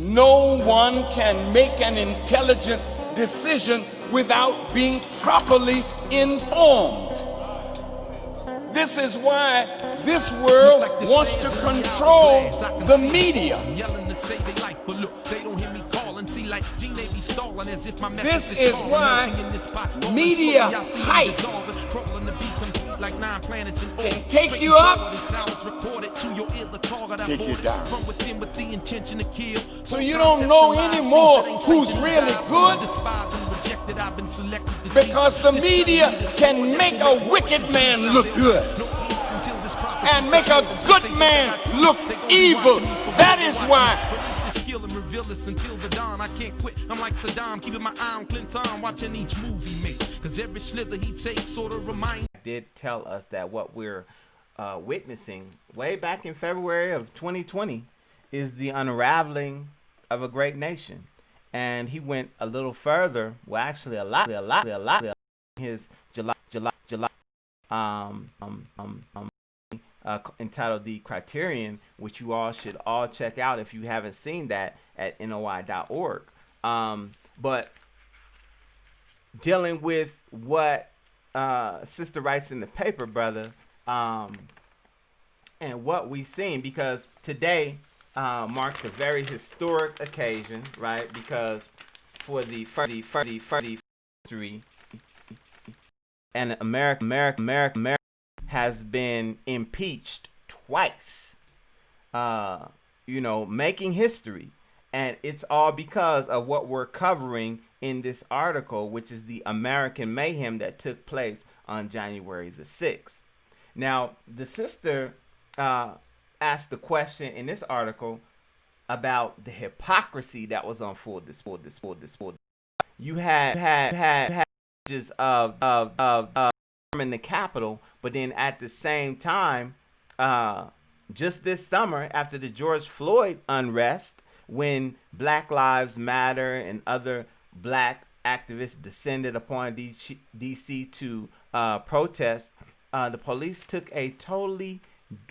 No one can make an intelligent decision without being properly informed. This is why this world wants to control the media. This is why media hype can take you up, take you down. So you don't know anymore who's really good, because the media can make a wicked man look good and make a good man look evil. That is why until the dawn. I can't quit. I'm like Saddam, keeping my eye on Clinton, watching each movie make. Cause every slither he takes sort of reminds. Did tell us that what we're witnessing way back in February of 2020 is the unraveling of a great nation. And he went a little further, well, actually a lot, his July, entitled The Criterion, which you all should all check out if you haven't seen that at noi.org. But dealing with what Sister writes in the paper, brother, and what we've seen, because today marks a very historic occasion, right? Because for the history, and America has been impeached twice, making history. And it's all because of what we're covering in this article, which is the American mayhem that took place on January the 6th. Now, the sister asked the question in this article about the hypocrisy that was on full display. You had images of in the Capitol, but then at the same time, just this summer, after the George Floyd unrest, when Black Lives Matter and other black activists descended upon DC to protest, the police took a totally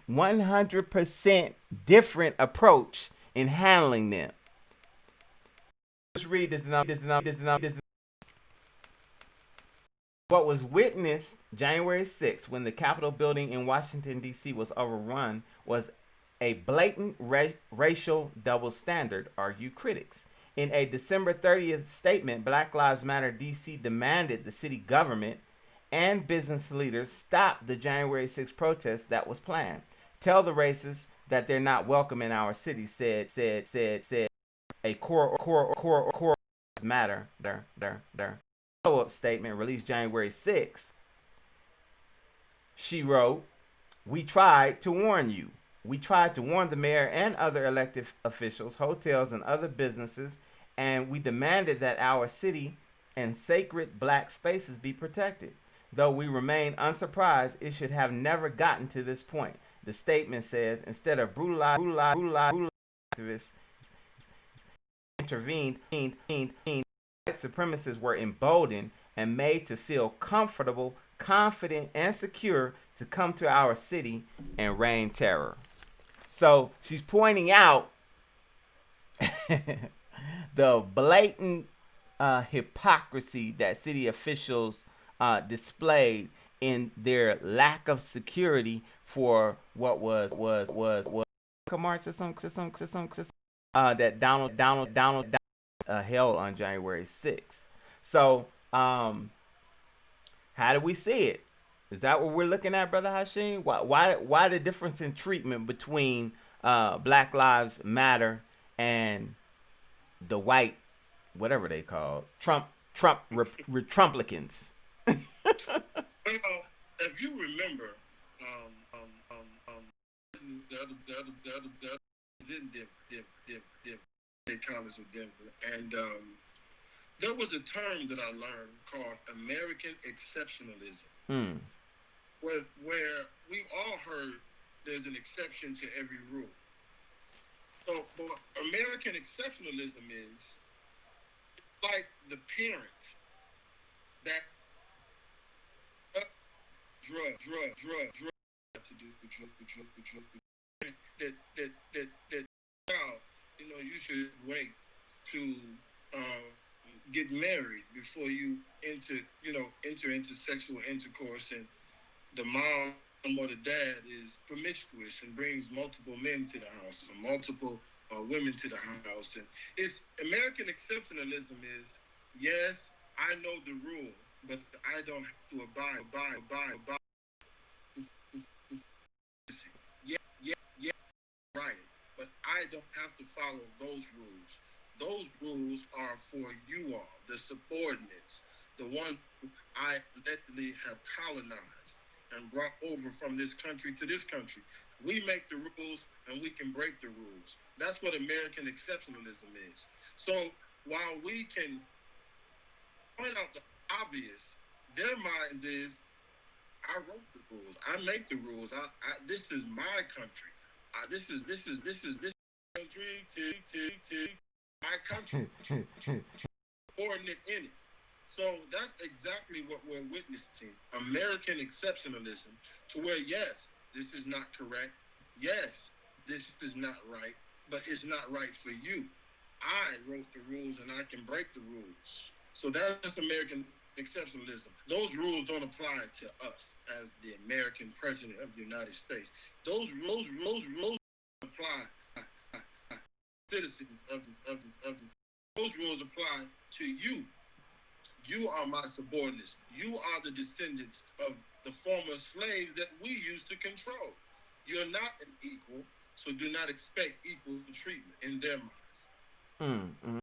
100% different approach in handling them. Let's read this. What was witnessed January 6th when the Capitol building in Washington, D.C. was overrun was a blatant racial double standard, argue critics. In a December 30th statement, Black Lives Matter D.C. demanded the city government and business leaders stop the January 6th protest that was planned. Tell the racists that they're not welcome in our city, said a core matter. Follow-up statement released January 6th. She wrote, "We tried to warn you. We tried to warn the mayor and other elected officials, hotels, and other businesses, and we demanded that our city and sacred black spaces be protected. Though we remain unsurprised, it should have never gotten to this point." The statement says, instead of brutalizing activists intervened, white supremacists were emboldened and made to feel comfortable, confident, and secure to come to our city and rain terror. So she's pointing out the blatant hypocrisy that city officials displayed in their lack of security for what was a march or something that Donald held on January 6th. So how do we see it? Is that what we're looking at, Brother Hashim? Why the difference in treatment between Black Lives Matter and the white, whatever they call Trumplicans? Well, if you remember, the other is in the College of Denver, and there was a term that I learned called American exceptionalism, where we all heard there's an exception to every rule. So, what American exceptionalism is like the parent that drug to do that child, you should wait to get married before you enter into sexual intercourse, and the mom or the dad is promiscuous and brings multiple men to the house or multiple women to the house. And it's American exceptionalism is, yes, I know the rule, but I don't have to abide. Yeah, yeah, right. But I don't have to follow those rules. Those rules are for you all, the subordinates, the one who I allegedly have colonized and brought over from this country to this country. We make the rules and we can break the rules. That's what American exceptionalism is. So while we can point out the obvious, their minds is, I wrote the rules. I make the rules. This is my country. This country to my country. Coordinate in it. So that's exactly what we're witnessing. American exceptionalism, to where yes, this is not correct. Yes, this is not right, but it's not right for you. I wrote the rules and I can break the rules. So that's American exceptionalism. Those rules don't apply to us as the American president of the United States. Those rules apply to citizens of this. Those rules apply to you. You are my subordinates. You are the descendants of the former slaves that we used to control. You're not an equal, so do not expect equal treatment in their minds.